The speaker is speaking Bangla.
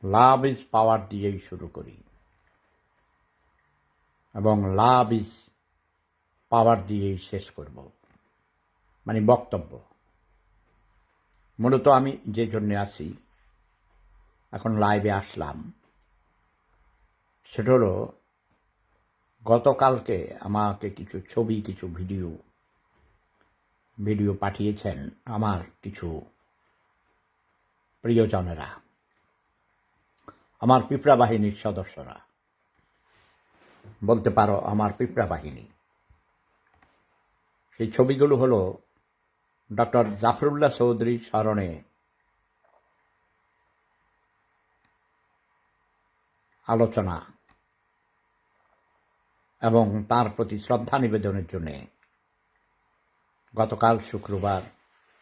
লাভ ইজ পাওয়ার দিয়েই শুরু করি এবং লাভ ইজ পাওয়ার দিয়েই শেষ করব, মানে বক্তব্য। মূলত আমি যে জন্য আসি, এখন লাইভে আসলাম, সেটা হলো গতকালকে আমাকে কিছু ছবি, কিছু ভিডিও পাঠিয়েছেন আমার কিছু প্রিয়জনেরা, আমার পিঁপড়া বাহিনীর সদস্যরা, বলতে পারো আমার পিঁপড়া বাহিনী। সেই ছবিগুলো হলো ডক্টর জাফরুল্লাহ চৌধুরীর স্মরণে আলোচনা এবং তার প্রতি শ্রদ্ধা নিবেদনের জন্য গতকাল শুক্রবার